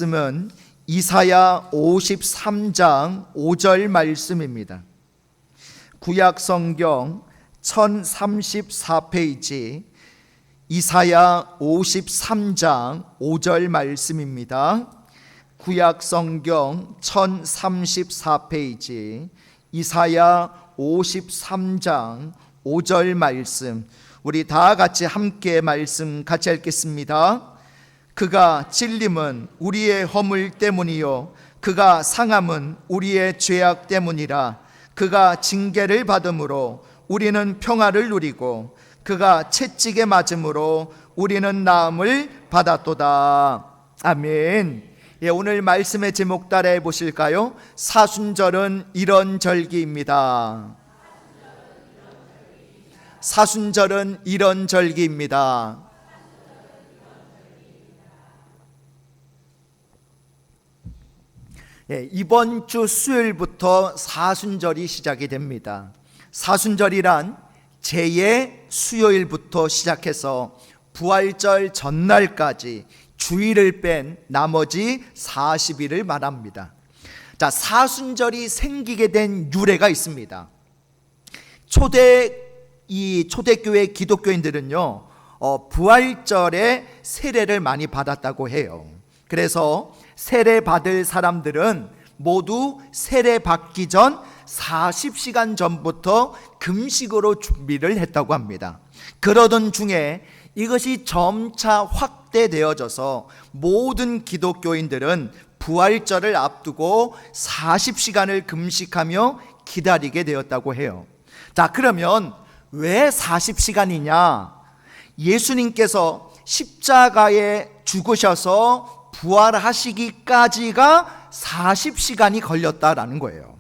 말씀은 이사야 53장 5절 말씀입니다. 구약 성경 1034페이지 이사야 53장 5절 말씀입니다. 구약 성경 1034페이지 이사야 53장 5절 말씀, 우리 다 같이 함께 말씀 같이 읽겠습니다. 그가 찔림은 우리의 허물 때문이요 그가 상함은 우리의 죄악 때문이라. 그가 징계를 받음으로 우리는 평화를 누리고 그가 채찍에 맞음으로 우리는 나음을 받았도다. 아멘. 오늘 말씀의 제목 따라해 보실까요? 사순절은 이런 절기입니다. 사순절은 이런 절기입니다. 이번 주 수요일부터 사순절이 시작이 됩니다. 사순절이란 제2 수요일부터 시작해서 부활절 전날까지 주일을 뺀 나머지 40일을 말합니다. 자, 사순절이 생기게 된 유래가 있습니다. 초대교회 기독교인들은요, 부활절에 세례를 많이 받았다고 해요. 그래서 세례 받을 사람들은 모두 세례 받기 전 40시간 전부터 금식으로 준비를 했다고 합니다. 그러던 중에 이것이 점차 확대되어져서 모든 기독교인들은 부활절을 앞두고 40시간을 금식하며 기다리게 되었다고 해요. 자, 그러면 왜 40시간이냐? 예수님께서 십자가에 죽으셔서 부활하시기까지가 40시간이 걸렸다라는 거예요.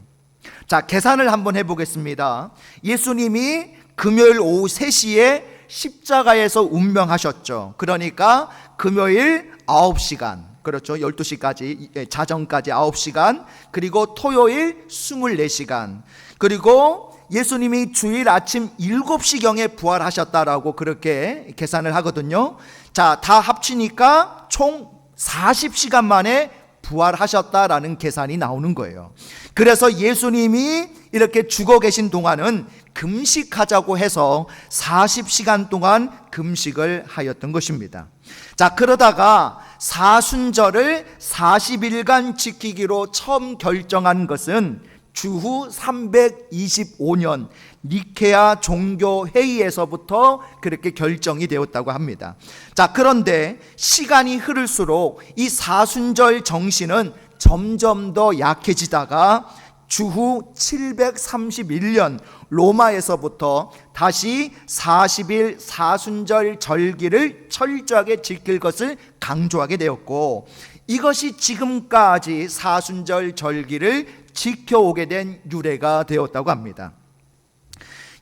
자, 계산을 한번 해보겠습니다. 예수님이 금요일 오후 3시에 십자가에서 운명하셨죠. 그러니까 금요일 9시간, 그렇죠, 12시까지 자정까지 9시간, 그리고 토요일 24시간, 그리고 예수님이 주일 아침 7시경에 부활하셨다라고 그렇게 계산을 하거든요. 자, 다 합치니까 총 40시간 만에 부활하셨다라는 계산이 나오는 거예요. 그래서 예수님이 이렇게 죽어 계신 동안은 금식하자고 해서 40시간 동안 금식을 하였던 것입니다. 자, 그러다가 사순절을 40일간 지키기로 처음 결정한 것은 주후 325년 니케아 종교회의에서부터 그렇게 결정이 되었다고 합니다. 자, 그런데 시간이 흐를수록 이 사순절 정신은 점점 더 약해지다가 주후 731년 로마에서부터 다시 40일 사순절 절기를 철저하게 지킬 것을 강조하게 되었고, 이것이 지금까지 사순절 절기를 지켜오게 된 유래가 되었다고 합니다.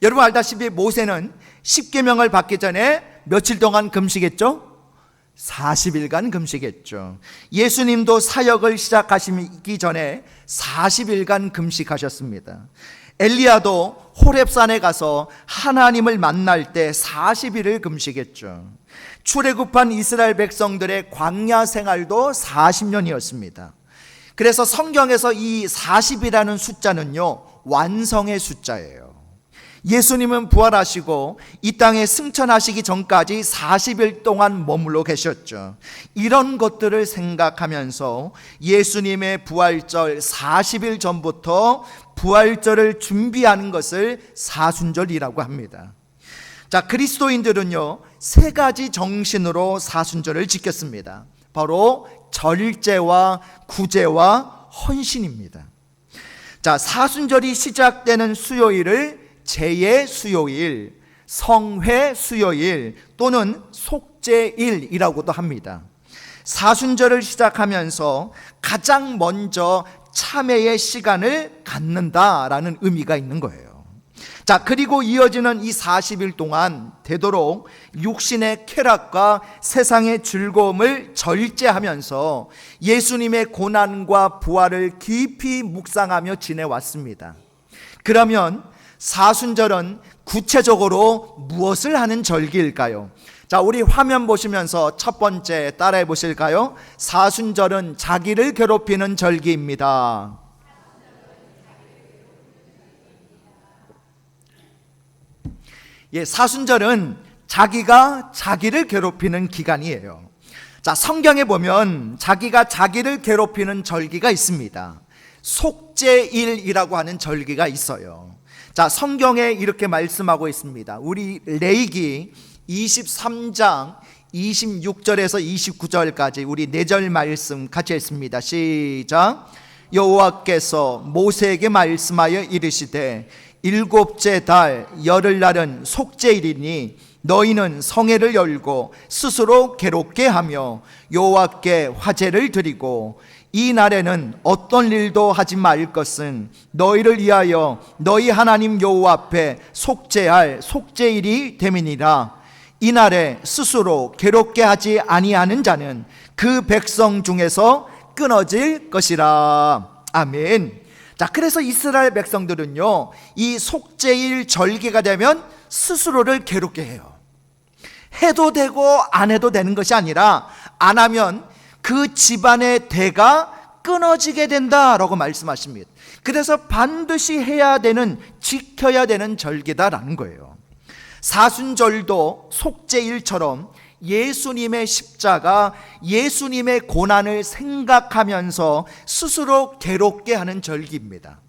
여러분 알다시피 모세는 십계명을 받기 전에 며칠 동안 금식했죠? 40일간 금식했죠. 예수님도 사역을 시작하시기 전에 40일간 금식하셨습니다. 엘리야도 호렙산에 가서 하나님을 만날 때 40일을 금식했죠. 출애굽한 이스라엘 백성들의 광야 생활도 40년이었습니다. 그래서 성경에서 이 40이라는 숫자는요, 완성의 숫자예요. 예수님은 부활하시고 이 땅에 승천하시기 전까지 40일 동안 머물러 계셨죠. 이런 것들을 생각하면서 예수님의 부활절 40일 전부터 부활절을 준비하는 것을 사순절이라고 합니다. 자, 그리스도인들은요, 세 가지 정신으로 사순절을 지켰습니다. 바로 절제와 구제와 헌신입니다. 자, 사순절이 시작되는 수요일을 제2 수요일, 성회 수요일 또는 속죄일이라고도 합니다. 사순절을 시작하면서 가장 먼저 참회의 시간을 갖는다라는 의미가 있는 거예요. 자, 그리고 이어지는 이 40일 동안 되도록 육신의 쾌락과 세상의 즐거움을 절제하면서 예수님의 고난과 부활을 깊이 묵상하며 지내왔습니다. 그러면 사순절은 구체적으로 무엇을 하는 절기일까요? 자, 우리 화면 보시면서 첫 번째 따라해 보실까요? 사순절은 자기를 괴롭히는 절기입니다. 예, 사순절은 자기가 자기를 괴롭히는 기간이에요. 자, 성경에 보면 자기가 자기를 괴롭히는 절기가 있습니다. 속죄일이라고 하는 절기가 있어요. 자, 성경에 이렇게 말씀하고 있습니다. 우리 레위기 23장 26절에서 29절까지 우리 4절 말씀 같이 읽습니다. 시작. 여호와께서 모세에게 말씀하여 이르시되 일곱째 달 열흘날은 속죄일이니 너희는 성회를 열고 스스로 괴롭게 하며 여호와께 화제를 드리고 이 날에는 어떤 일도 하지 말 것은 너희를 위하여 너희 하나님 여호와 앞에 속죄할 속죄일이 됨이니라. 이 날에 스스로 괴롭게 하지 아니하는 자는 그 백성 중에서 끊어질 것이라. 아멘. 자, 그래서 이스라엘 백성들은요, 이 속죄일 절기가 되면 스스로를 괴롭게 해요. 해도 되고 안 해도 되는 것이 아니라 안 하면 그 집안의 대가 끊어지게 된다라고 말씀하십니다. 그래서 반드시 해야 되는, 지켜야 되는 절기다라는 거예요. 사순절도 속죄일처럼 예수님의 십자가, 예수님의 고난을 생각하면서 스스로 괴롭게 하는 절기입니다.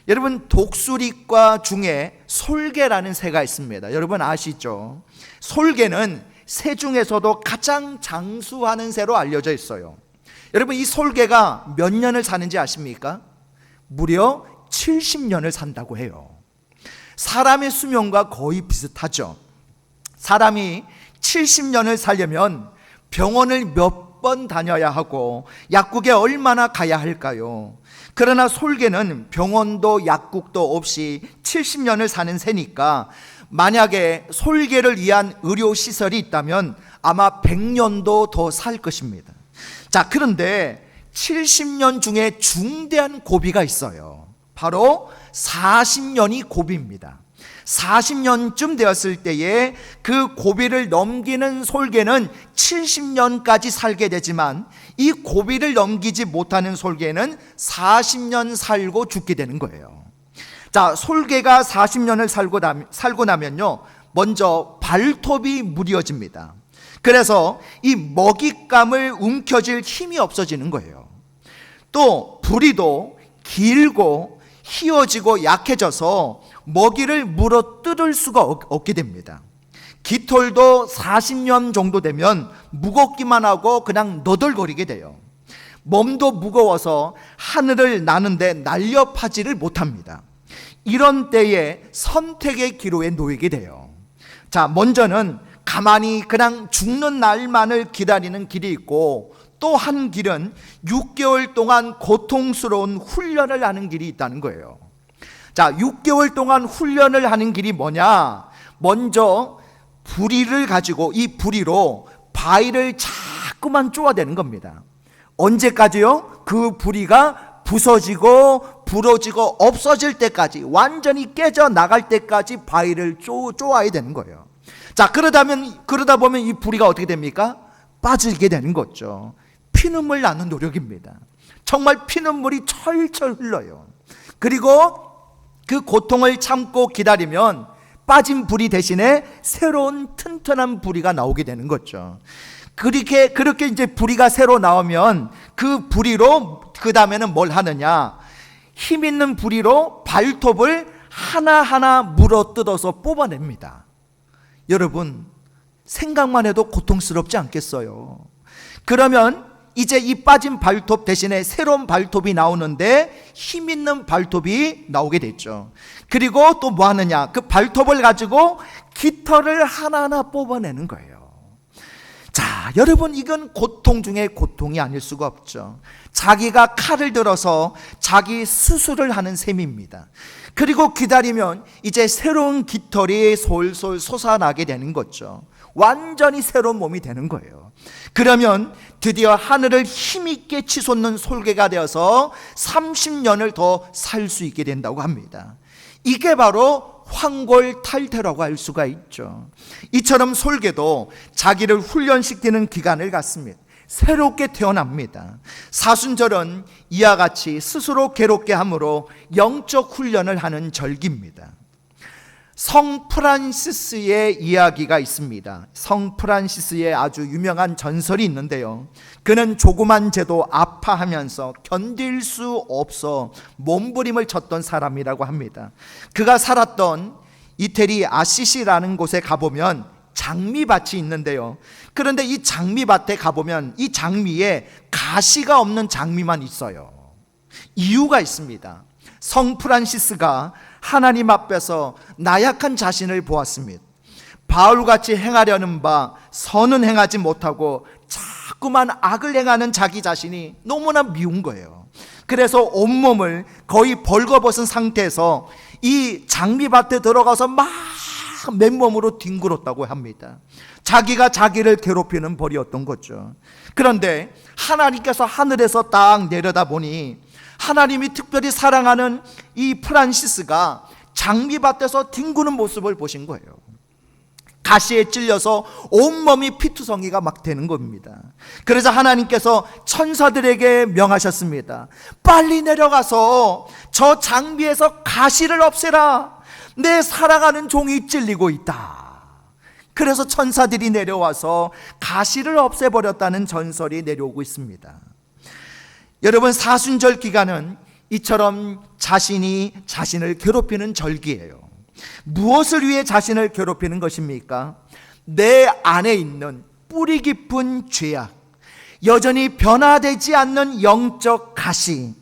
여러분, 독수리과 중에 솔개라는 새가 있습니다. 여러분 아시죠? 솔개는 새 중에서도 가장 장수하는 새로 알려져 있어요. 여러분, 이 솔개가 몇 년을 사는지 아십니까? 무려 70년을 산다고 해요. 사람의 수명과 거의 비슷하죠. 사람이 70년을 살려면 병원을 몇 번 다녀야 하고 약국에 얼마나 가야 할까요? 그러나 솔개는 병원도 약국도 없이 70년을 사는 새니까 만약에 솔개를 위한 의료시설이 있다면 아마 100년도 더 살 것입니다. 자, 그런데 70년 중에 중대한 고비가 있어요. 바로 40년이 고비입니다. 40년쯤 되었을 때에 그 고비를 넘기는 솔개는 70년까지 살게 되지만 이 고비를 넘기지 못하는 솔개는 40년 살고 죽게 되는 거예요. 자, 솔개가 40년을 살고 나면요, 먼저 발톱이 무뎌집니다. 그래서 이 먹잇감을 움켜쥘 힘이 없어지는 거예요. 또 부리도 길고 휘어지고 약해져서 먹이를 물어 뜯을 수가 없게 됩니다. 깃털도 40년 정도 되면 무겁기만 하고 그냥 너덜거리게 돼요. 몸도 무거워서 하늘을 나는데 날렵하지를 못합니다. 이런 때에 선택의 기로에 놓이게 돼요. 자, 먼저는 가만히 그냥 죽는 날만을 기다리는 길이 있고, 또 한 길은 6개월 동안 고통스러운 훈련을 하는 길이 있다는 거예요. 자, 6개월 동안 훈련을 하는 길이 뭐냐? 먼저 부리를 가지고 이 부리로 바위를 자꾸만 쪼아대는 겁니다. 언제까지요? 그 부리가 부서지고 부러지고 없어질 때까지, 완전히 깨져 나갈 때까지 바위를 쪼아야 되는 거예요. 자, 그러다 보면 이 부리가 어떻게 됩니까? 빠지게 되는 거죠. 피눈물 나는 노력입니다. 정말 피눈물이 철철 흘러요. 그리고 그 고통을 참고 기다리면 빠진 부리 대신에 새로운 튼튼한 부리가 나오게 되는 거죠. 그렇게 이제 부리가 새로 나오면 그 부리로 그 다음에는 뭘 하느냐? 힘 있는 부리로 발톱을 하나하나 물어 뜯어서 뽑아냅니다. 여러분, 생각만 해도 고통스럽지 않겠어요? 그러면 이제 이 빠진 발톱 대신에 새로운 발톱이 나오는데 힘 있는 발톱이 나오게 됐죠. 그리고 또 뭐 하느냐? 그 발톱을 가지고 깃털을 하나하나 뽑아내는 거예요. 자, 여러분, 이건 고통 중에 고통이 아닐 수가 없죠. 자기가 칼을 들어서 자기 수술을 하는 셈입니다. 그리고 기다리면 이제 새로운 깃털이 솔솔 솟아나게 되는 거죠. 완전히 새로운 몸이 되는 거예요. 그러면 드디어 하늘을 힘있게 치솟는 솔개가 되어서 30년을 더 살 수 있게 된다고 합니다. 이게 바로 황골탈퇴라고 할 수가 있죠. 이처럼 솔개도 자기를 훈련시키는 기간을 갖습니다. 새롭게 태어납니다. 사순절은 이와 같이 스스로 괴롭게 함으로 영적 훈련을 하는 절기입니다. 성 프란시스의 이야기가 있습니다. 성 프란시스의 아주 유명한 전설이 있는데요, 그는 조그만 죄도 아파하면서 견딜 수 없어 몸부림을 쳤던 사람이라고 합니다. 그가 살았던 이태리 아시시라는 곳에 가보면 장미밭이 있는데요, 그런데 이 장미밭에 가보면 이 장미에 가시가 없는 장미만 있어요. 이유가 있습니다. 성 프란시스가 하나님 앞에서 나약한 자신을 보았습니다. 바울같이 행하려는 바 선은 행하지 못하고 자꾸만 악을 행하는 자기 자신이 너무나 미운 거예요. 그래서 온몸을 거의 벌거벗은 상태에서 이 장미밭에 들어가서 막 맨몸으로 뒹굴었다고 합니다. 자기가 자기를 괴롭히는 벌이었던 거죠. 그런데 하나님께서 하늘에서 딱 내려다보니 하나님이 특별히 사랑하는 이 프란시스가 장미밭에서 뒹구는 모습을 보신 거예요. 가시에 찔려서 온몸이 피투성이가 막 되는 겁니다. 그래서 하나님께서 천사들에게 명하셨습니다. 빨리 내려가서 저 장미에서 가시를 없애라. 내 사랑하는 종이 찔리고 있다. 그래서 천사들이 내려와서 가시를 없애버렸다는 전설이 내려오고 있습니다. 여러분, 사순절 기간은 이처럼 자신이 자신을 괴롭히는 절기예요. 무엇을 위해 자신을 괴롭히는 것입니까? 내 안에 있는 뿌리 깊은 죄악, 여전히 변화되지 않는 영적 가시,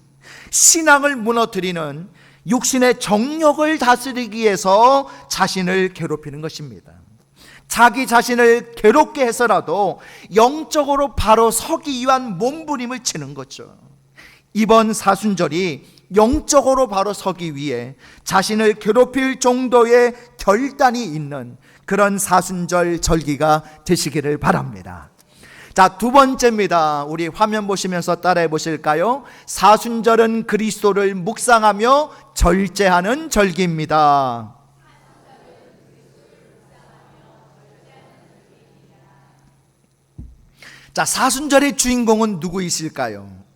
신앙을 무너뜨리는 육신의 정욕을 다스리기 위해서 자신을 괴롭히는 것입니다. 자기 자신을 괴롭게 해서라도 영적으로 바로 서기 위한 몸부림을 치는 거죠. 이번 사순절이 영적으로 바로 서기 위해 자신을 괴롭힐 정도의 결단이 있는 그런 사순절 절기가 되시기를 바랍니다. 자, 두 번째입니다. 우리 화면 보시면서 따라해 보실까요? 사순절은 그리스도를 묵상하며 절제하는 절기입니다. 자, 사순절의 주인공은 누구이실까요?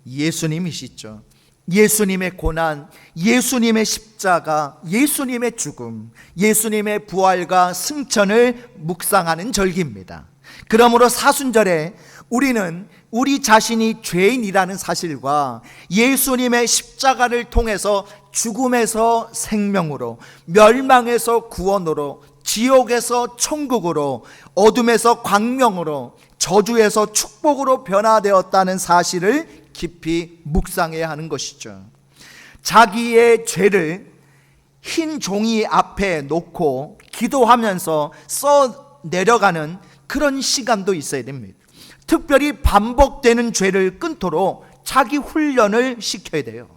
예수님이시죠. 예수님의 고난, 예수님의 십자가, 예수님의 죽음, 예수님의 부활과 승천을 묵상하는 절기입니다. 그러므로 사순절에 우리는 우리 자신이 죄인이라는 사실과 예수님의 십자가를 통해서 죽음에서 생명으로, 멸망에서 구원으로, 지옥에서 천국으로, 어둠에서 광명으로, 저주에서 축복으로 변화되었다는 사실을 깊이 묵상해야 하는 것이죠. 자기의 죄를 흰 종이 앞에 놓고 기도하면서 써 내려가는 그런 시간도 있어야 됩니다. 특별히 반복되는 죄를 끊도록 자기 훈련을 시켜야 돼요.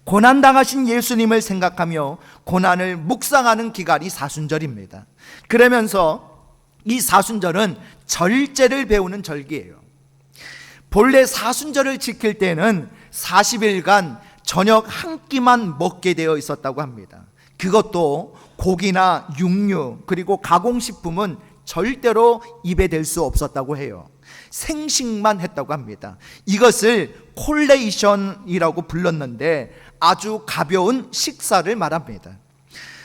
고난당하신 예수님을 생각하며 고난을 묵상하는 기간이 사순절입니다. 그러면서 이 사순절은 절제를 배우는 절기예요. 본래 사순절을 지킬 때는 40일간 저녁 한 끼만 먹게 되어 있었다고 합니다. 그것도 고기나 육류 그리고 가공식품은 절대로 입에 댈 수 없었다고 해요. 생식만 했다고 합니다. 이것을 콜레이션이라고 불렀는데 아주 가벼운 식사를 말합니다.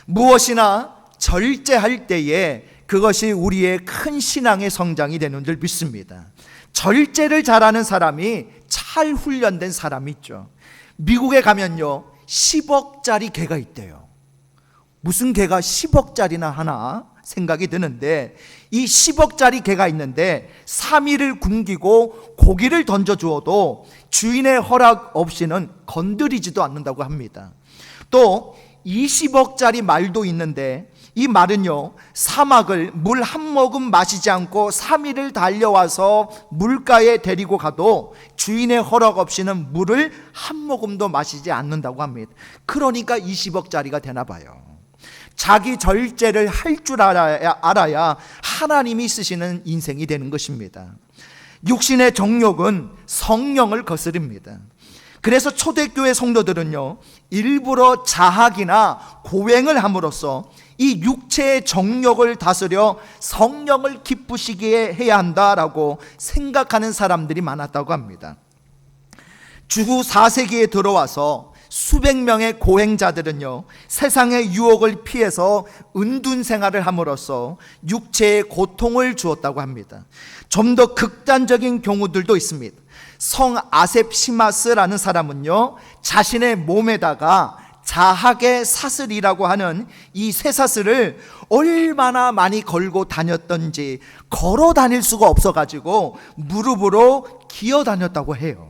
무엇이나 절제할 때에 그것이 우리의 큰 신앙의 성장이 되는 줄 믿습니다. 절제를 잘하는 사람이 잘 훈련된 사람이 있죠. 미국에 가면요 10억짜리 개가 있대요. 무슨 개가 10억짜리나 하나 생각이 드는데, 이 10억짜리 개가 있는데 3일을 굶기고 고기를 던져주어도 주인의 허락 없이는 건드리지도 않는다고 합니다. 또 20억짜리 말도 있는데 이 말은요 사막을 물 한 모금 마시지 않고 3일을 달려와서 물가에 데리고 가도 주인의 허락 없이는 물을 한 모금도 마시지 않는다고 합니다. 그러니까 20억짜리가 되나 봐요. 자기 절제를 할 줄 알아야 하나님이 쓰시는 인생이 되는 것입니다. 육신의 정욕은 성령을 거스릅니다. 그래서 초대교회 성도들은요, 일부러 자학이나 고행을 함으로써 이 육체의 정욕을 다스려 성령을 기쁘시게 해야 한다라고 생각하는 사람들이 많았다고 합니다. 주후 4세기에 들어와서 수백 명의 고행자들은요, 세상의 유혹을 피해서 은둔 생활을 함으로써 육체의 고통을 주었다고 합니다. 좀 더 극단적인 경우들도 있습니다. 성 아셉시마스라는 사람은요, 자신의 몸에다가 자학의 사슬이라고 하는 이 쇠사슬을 얼마나 많이 걸고 다녔던지 걸어 다닐 수가 없어가지고 무릎으로 기어 다녔다고 해요.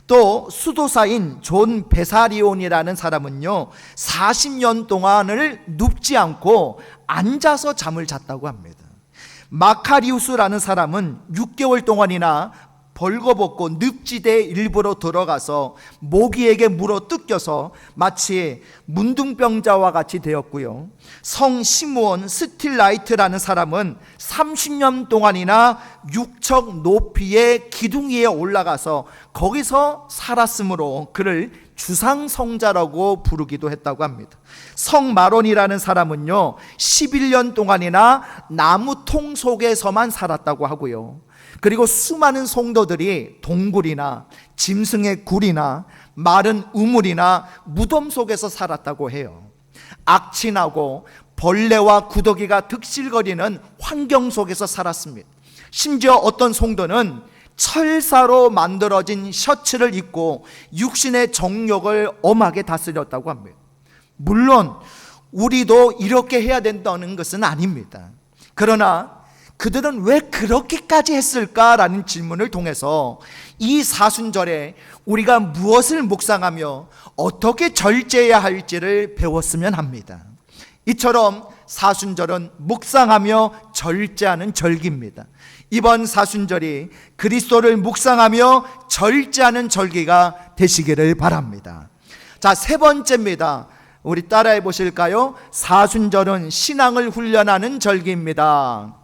또 수도사인 존 베사리온이라는 사람은요, 40년 동안을 눕지 않고 앉아서 잠을 잤다고 합니다. 마카리우스라는 사람은 6개월 동안이나 벌거벗고 늪지대에 일부러 들어가서 모기에게 물어 뜯겨서 마치 문둥병자와 같이 되었고요. 성 시므온 스틸라이트라는 사람은 30년 동안이나 육척 높이의 기둥 위에 올라가서 거기서 살았으므로 그를 주상성자라고 부르기도 했다고 합니다. 성 마론이라는 사람은요, 11년 동안이나 나무통 속에서만 살았다고 하고요. 그리고 수많은 성도들이 동굴이나 짐승의 굴이나 마른 우물이나 무덤 속에서 살았다고 해요. 악취나고 벌레와 구더기가 득실거리는 환경 속에서 살았습니다. 심지어 어떤 성도는 철사로 만들어진 셔츠를 입고 육신의 정욕을 엄하게 다스렸다고 합니다. 물론 우리도 이렇게 해야 된다는 것은 아닙니다. 그러나 그들은 왜 그렇게까지 했을까라는 질문을 통해서 이 사순절에 우리가 무엇을 묵상하며 어떻게 절제해야 할지를 배웠으면 합니다. 이처럼 사순절은 묵상하며 절제하는 절기입니다. 이번 사순절이 그리스도를 묵상하며 절제하는 절기가 되시기를 바랍니다. 자, 세 번째입니다. 우리 따라해 보실까요? 사순절은 신앙을 훈련하는 절기입니다.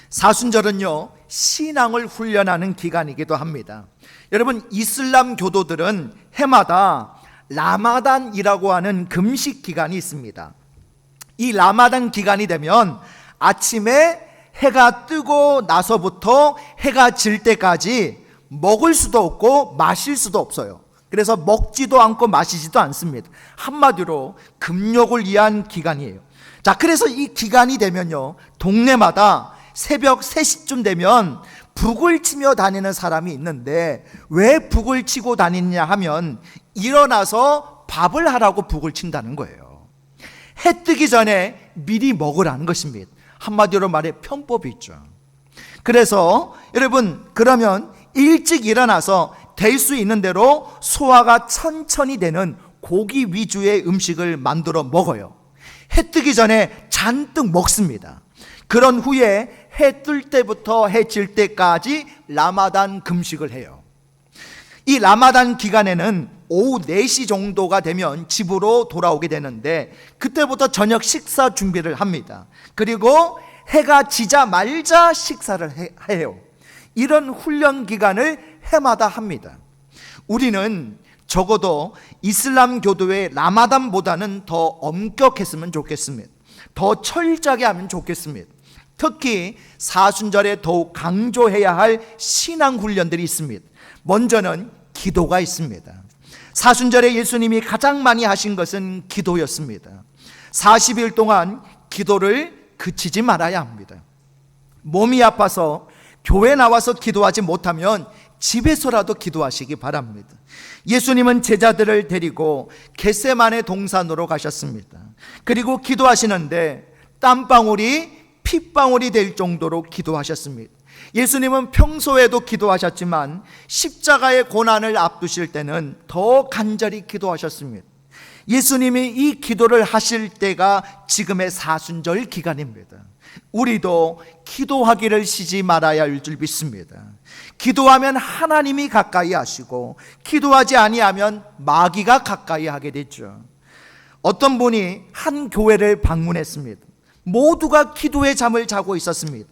사순절은요, 신앙을 훈련하는 기간이기도 합니다. 여러분, 이슬람 교도들은 해마다 라마단이라고 하는 금식 기간이 있습니다. 이 라마단 기간이 되면 아침에 해가 뜨고 나서부터 해가 질 때까지 먹을 수도 없고 마실 수도 없어요. 그래서 먹지도 않고 마시지도 않습니다. 한마디로 금욕을 위한 기간이에요. 자, 그래서 이 기간이 되면요, 동네마다 새벽 3시쯤 되면 북을 치며 다니는 사람이 있는데, 왜 북을 치고 다니느냐 하면 일어나서 밥을 하라고 북을 친다는 거예요. 해 뜨기 전에 미리 먹으라는 것입니다. 한마디로 말해 편법이 있죠. 그래서 여러분, 그러면 일찍 일어나서 될 수 있는 대로 소화가 천천히 되는 고기 위주의 음식을 만들어 먹어요. 해 뜨기 전에 잔뜩 먹습니다. 그런 후에 해 뜰 때부터 해 질 때까지 라마단 금식을 해요. 이 라마단 기간에는 오후 4시 정도가 되면 집으로 돌아오게 되는데, 그때부터 저녁 식사 준비를 합니다. 그리고 해가 지자마자 식사를 해요. 이런 훈련 기간을 해마다 합니다. 우리는 적어도 이슬람 교도의 라마단보다는 더 엄격했으면 좋겠습니다. 더 철저하게 하면 좋겠습니다. 특히 사순절에 더욱 강조해야 할 신앙 훈련들이 있습니다. 먼저는 기도가 있습니다. 사순절에 예수님이 가장 많이 하신 것은 기도였습니다. 40일 동안 기도를 그치지 말아야 합니다. 몸이 아파서 교회 나와서 기도하지 못하면 집에서라도 기도하시기 바랍니다. 예수님은 제자들을 데리고 겟세마네 동산으로 가셨습니다. 그리고 기도하시는데 땀방울이 핏방울이 될 정도로 기도하셨습니다. 예수님은 평소에도 기도하셨지만 십자가의 고난을 앞두실 때는 더 간절히 기도하셨습니다. 예수님이 이 기도를 하실 때가 지금의 사순절 기간입니다. 우리도 기도하기를 쉬지 말아야 할 줄 믿습니다. 기도하면 하나님이 가까이 하시고, 기도하지 아니하면 마귀가 가까이 하게 됐죠. 어떤 분이 한 교회를 방문했습니다. 모두가 기도의 잠을 자고 있었습니다.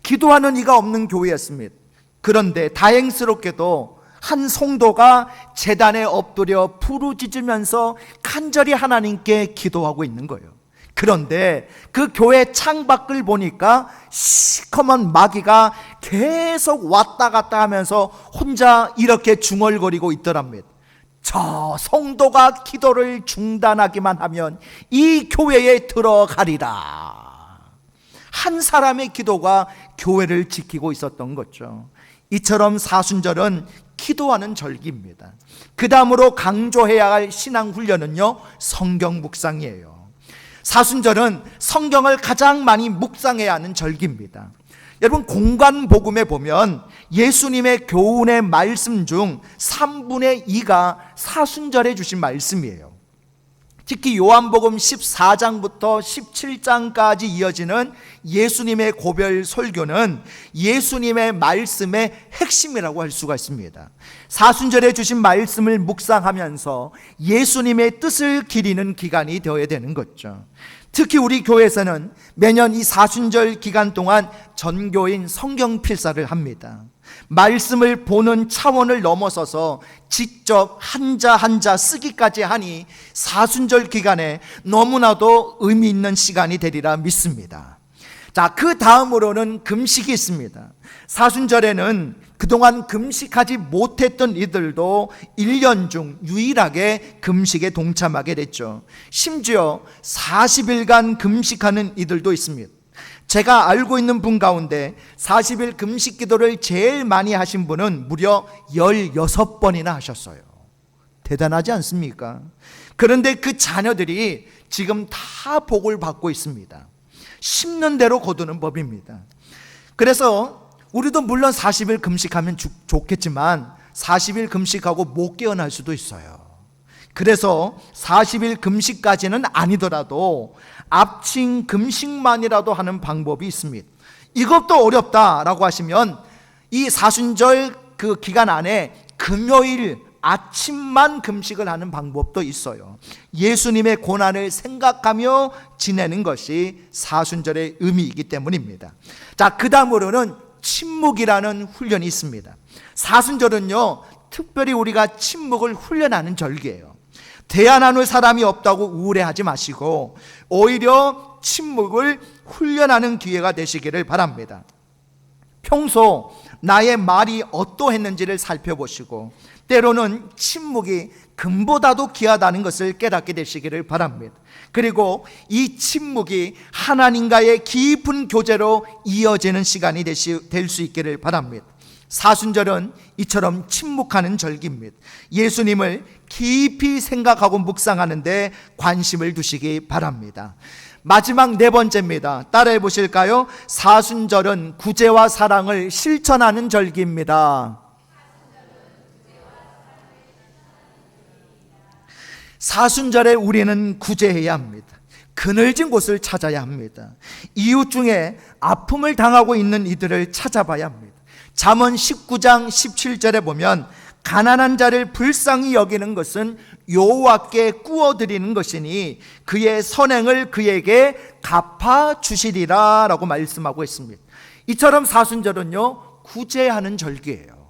기도하는 이가 없는 교회였습니다. 그런데 다행스럽게도 한 성도가 제단에 엎드려 부르짖으면서 간절히 하나님께 기도하고 있는 거예요. 그런데 그 교회 창밖을 보니까 시커먼 마귀가 계속 왔다 갔다 하면서 혼자 이렇게 중얼거리고 있더랍니다. 저 성도가 기도를 중단하기만 하면 이 교회에 들어가리라. 한 사람의 기도가 교회를 지키고 있었던 거죠. 이처럼 사순절은 기도하는 절기입니다. 그 다음으로 강조해야 할 신앙훈련은요, 성경 묵상이에요. 사순절은 성경을 가장 많이 묵상해야 하는 절기입니다. 여러분, 공관복음에 보면 예수님의 교훈의 말씀 중 3분의 2가 사순절에 주신 말씀이에요. 특히 요한복음 14장부터 17장까지 이어지는 예수님의 고별 설교는 예수님의 말씀의 핵심이라고 할 수가 있습니다. 사순절에 주신 말씀을 묵상하면서 예수님의 뜻을 기리는 기간이 되어야 되는 거죠. 특히 우리 교회에서는 매년 이 사순절 기간 동안 전교인 성경 필사를 합니다. 말씀을 보는 차원을 넘어서서 직접 한자 한자 쓰기까지 하니 사순절 기간에 너무나도 의미 있는 시간이 되리라 믿습니다. 자, 그 다음으로는 금식이 있습니다. 사순절에는 그동안 금식하지 못했던 이들도 1년 중 유일하게 금식에 동참하게 됐죠. 심지어 40일간 금식하는 이들도 있습니다. 제가 알고 있는 분 가운데 40일 금식 기도를 제일 많이 하신 분은 무려 16번이나 하셨어요. 대단하지 않습니까? 그런데 그 자녀들이 지금 다 복을 받고 있습니다. 심는 대로 거두는 법입니다. 그래서 우리도 물론 40일 금식하면 좋겠지만 40일 금식하고 못 깨어날 수도 있어요. 그래서 40일 금식까지는 아니더라도 앞칭 금식만이라도 하는 방법이 있습니다. 이것도 어렵다라고 하시면 이 사순절 그 기간 안에 금요일 아침만 금식을 하는 방법도 있어요. 예수님의 고난을 생각하며 지내는 것이 사순절의 의미이기 때문입니다. 자, 그 다음으로는 침묵이라는 훈련이 있습니다. 사순절은요, 특별히 우리가 침묵을 훈련하는 절기예요. 대화 나눌 사람이 없다고 우울해하지 마시고 오히려 침묵을 훈련하는 기회가 되시기를 바랍니다. 평소 나의 말이 어떠했는지를 살펴보시고 때로는 침묵이 금보다도 귀하다는 것을 깨닫게 되시기를 바랍니다. 그리고 이 침묵이 하나님과의 깊은 교제로 이어지는 시간이 될 수 있기를 바랍니다. 사순절은 이처럼 침묵하는 절기입니다. 예수님을 깊이 생각하고 묵상하는 데 관심을 두시기 바랍니다. 마지막 네 번째입니다. 따라해 보실까요? 사순절은 구제와 사랑을 실천하는 절기입니다. 사순절에 우리는 구제해야 합니다. 그늘진 곳을 찾아야 합니다. 이웃 중에 아픔을 당하고 있는 이들을 찾아봐야 합니다. 잠언 19장 17절에 보면 가난한 자를 불쌍히 여기는 것은 여호와께 구워드리는 것이니 그의 선행을 그에게 갚아주시리라 라고 말씀하고 있습니다. 이처럼 사순절은요, 구제하는 절기예요.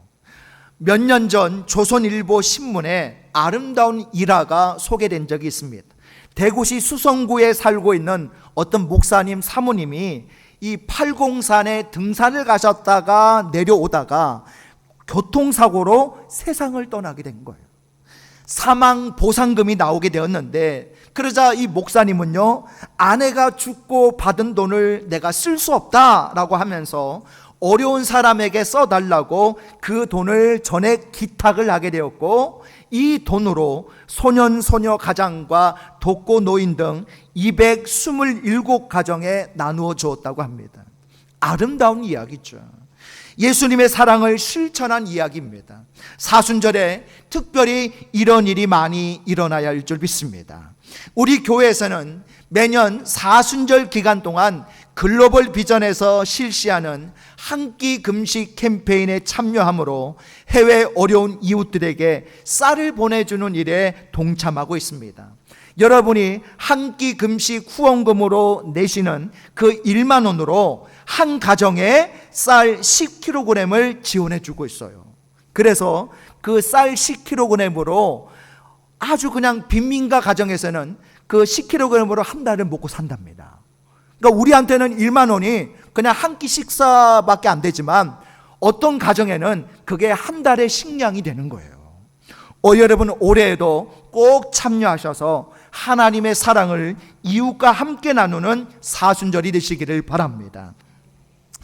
몇 년 전 조선일보 신문에 아름다운 일화가 소개된 적이 있습니다. 대구시 수성구에 살고 있는 어떤 목사님 사모님이 이 팔공산에 등산을 가셨다가 내려오다가 교통사고로 세상을 떠나게 된 거예요. 사망 보상금이 나오게 되었는데 그러자 이 목사님은요, 아내가 죽고 받은 돈을 내가 쓸 수 없다라고 하면서 어려운 사람에게 써달라고 그 돈을 전액 기탁을 하게 되었고 이 돈으로 소년 소녀 가장과 독거 노인 등 227가정에 나누어 주었다고 합니다. 아름다운 이야기죠. 예수님의 사랑을 실천한 이야기입니다. 사순절에 특별히 이런 일이 많이 일어나야 할 줄 믿습니다. 우리 교회에서는 매년 사순절 기간 동안 글로벌 비전에서 실시하는 한 끼 금식 캠페인에 참여함으로 해외 어려운 이웃들에게 쌀을 보내주는 일에 동참하고 있습니다. 여러분이 한 끼 금식 후원금으로 내시는 그 1만 원으로 한 가정에 쌀 10kg을 지원해 주고 있어요. 그래서 그 쌀 10kg으로 아주 그냥 빈민가 가정에서는 그 10kg으로 한 달을 먹고 산답니다. 그러니까 우리한테는 1만 원이 그냥 한 끼 식사밖에 안 되지만 어떤 가정에는 그게 한 달의 식량이 되는 거예요. 여러분 올해에도 꼭 참여하셔서 하나님의 사랑을 이웃과 함께 나누는 사순절이 되시기를 바랍니다.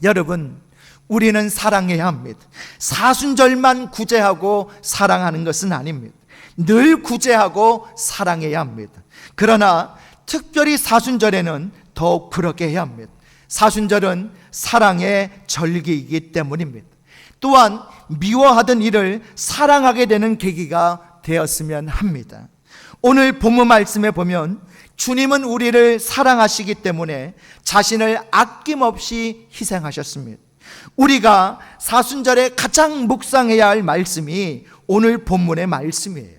여러분, 우리는 사랑해야 합니다. 사순절만 구제하고 사랑하는 것은 아닙니다. 늘 구제하고 사랑해야 합니다. 그러나 특별히 사순절에는 더욱 그렇게 해야 합니다. 사순절은 사랑의 절기이기 때문입니다. 또한 미워하던 일을 사랑하게 되는 계기가 되었으면 합니다. 오늘 본문 말씀에 보면 주님은 우리를 사랑하시기 때문에 자신을 아낌없이 희생하셨습니다. 우리가 사순절에 가장 묵상해야 할 말씀이 오늘 본문의 말씀이에요.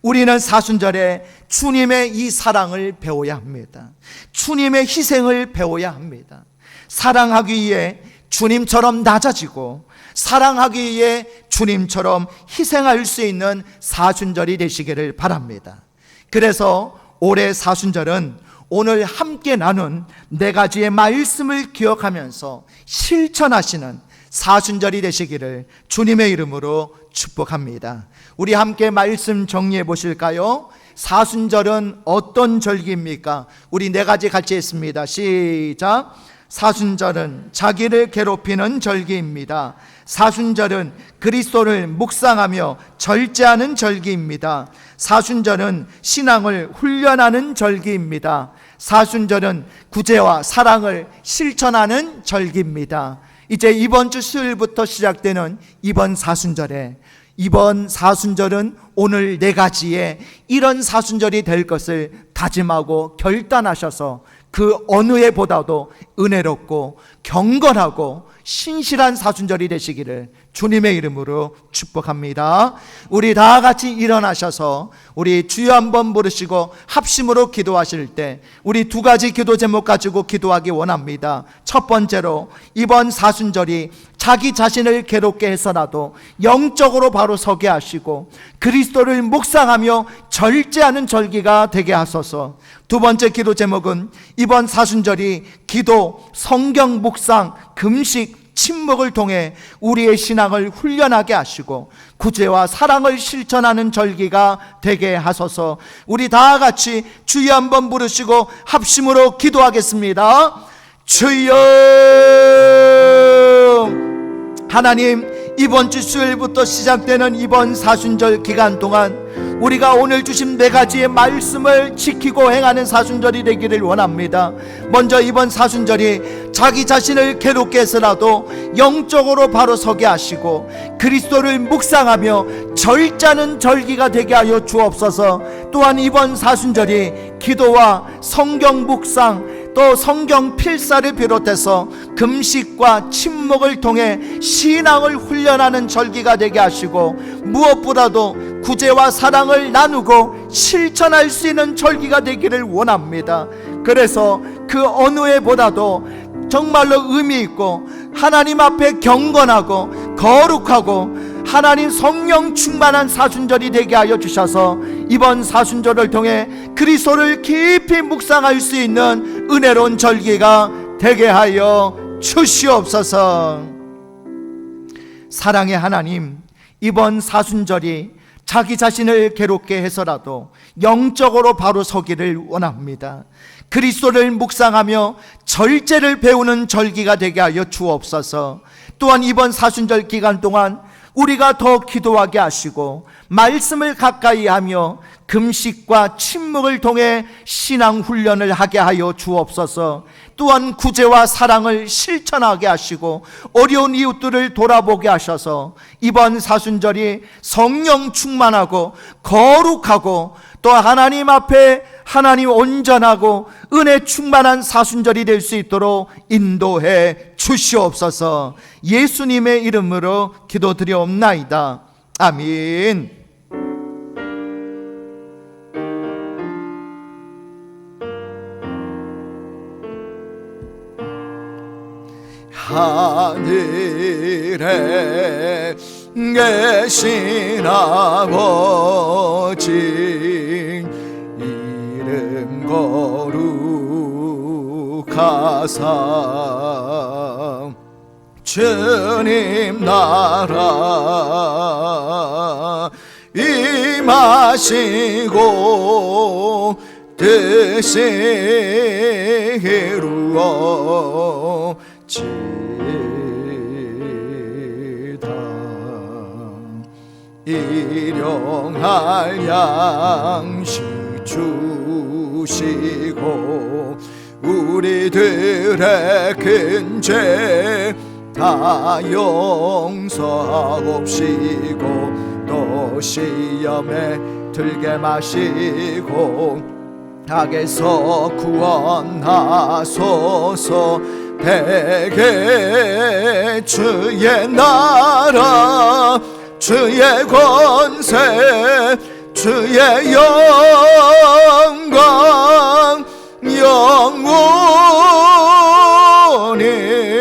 우리는 사순절에 주님의 이 사랑을 배워야 합니다. 주님의 희생을 배워야 합니다. 사랑하기 위해 주님처럼 낮아지고 사랑하기 위해 주님처럼 희생할 수 있는 사순절이 되시기를 바랍니다. 그래서 올해 사순절은 오늘 함께 나눈 4가지의 말씀을 기억하면서 실천하시는 사순절이 되시기를 주님의 이름으로 축복합니다. 우리 함께 말씀 정리해 보실까요? 사순절은 어떤 절기입니까? 우리 4가지 같이 했습니다. 시작. 사순절은 자기를 괴롭히는 절기입니다. 사순절은 그리스도를 묵상하며 절제하는 절기입니다. 사순절은 신앙을 훈련하는 절기입니다. 사순절은 구제와 사랑을 실천하는 절기입니다. 이제 이번 주 수요일부터 시작되는 이번 사순절은 오늘 4가지의 이런 사순절이 될 것을 다짐하고 결단하셔서 그 어느 해보다도 은혜롭고 경건하고 신실한 사순절이 되시기를 주님의 이름으로 축복합니다. 우리 다 같이 일어나셔서 우리 주여 한번 부르시고 합심으로 기도하실 때 우리 2가지 기도 제목 가지고 기도하기 원합니다. 첫 번째로 이번 사순절이 자기 자신을 괴롭게 해서라도 영적으로 바로 서게 하시고 그리스도를 묵상하며 절제하는 절기가 되게 하소서. 2번째 기도 제목은 이번 사순절이 기도, 성경 묵상, 금식, 침묵을 통해 우리의 신앙을 훈련하게 하시고 구제와 사랑을 실천하는 절기가 되게 하소서. 우리 다 같이 주여 한번 부르시고 합심으로 기도하겠습니다. 주여. 하나님, 이번 주 수요일부터 시작되는 이번 사순절 기간 동안 우리가 오늘 주신 4가지의 말씀을 지키고 행하는 사순절이 되기를 원합니다. 먼저 이번 사순절이 자기 자신을 괴롭게 해서라도 영적으로 바로 서게 하시고 그리스도를 묵상하며 절제하는 절기가 되게 하여 주옵소서. 또한 이번 사순절이 기도와 성경 묵상 또 성경 필사를 비롯해서 금식과 침묵을 통해 신앙을 훈련하는 절기가 되게 하시고 무엇보다도 구제와 사랑을 나누고 실천할 수 있는 절기가 되기를 원합니다. 그래서 그 어느 해보다도 정말로 의미 있고 하나님 앞에 경건하고 거룩하고 하나님 성령 충만한 사순절이 되게 하여 주셔서 이번 사순절을 통해 그리스도를 깊이 묵상할 수 있는 은혜로운 절기가 되게 하여 주시옵소서. 사랑의 하나님, 이번 사순절이 자기 자신을 괴롭게 해서라도 영적으로 바로 서기를 원합니다. 그리스도를 묵상하며 절제를 배우는 절기가 되게 하여 주옵소서. 또한 이번 사순절 기간 동안 우리가 더 기도하게 하시고 말씀을 가까이 하며 금식과 침묵을 통해 신앙 훈련을 하게 하여 주옵소서. 또한 구제와 사랑을 실천하게 하시고 어려운 이웃들을 돌아보게 하셔서 이번 사순절이 성령 충만하고 거룩하고 또 하나님 앞에 하나님 온전하고 은혜 충만한 사순절이 될 수 있도록 인도해 주시옵소서. 예수님의 이름으로 기도드리옵나이다. 아멘. 하늘에 계신 아버지 이름 거룩하사 주님 나라 임하시고 뜻이 이루어지다. 일용할 양식 주시고 우리들의 큰 죄 다 용서하옵시고 또 시험에 들게 마시고 악에서 구원하소서. 대개 주의 나라 주의 권세 주의 영광 영원히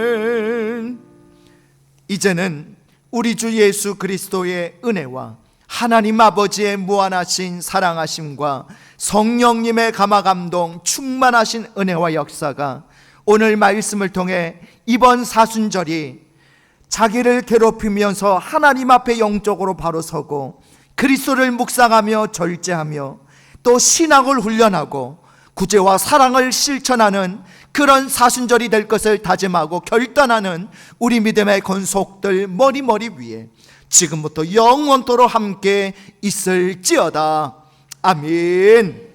아멘. 이제는 우리 주 예수 그리스도의 은혜와 하나님 아버지의 무한하신 사랑하심과 성령님의 감화감동 충만하신 은혜와 역사가 오늘 말씀을 통해 이번 사순절이 자기를 괴롭히면서 하나님 앞에 영적으로 바로 서고 그리스도를 묵상하며 절제하며 또 신앙을 훈련하고 구제와 사랑을 실천하는 그런 사순절이 될 것을 다짐하고 결단하는 우리 믿음의 권속들 머리 위에 지금부터 영원토록 함께 있을지어다. 아멘.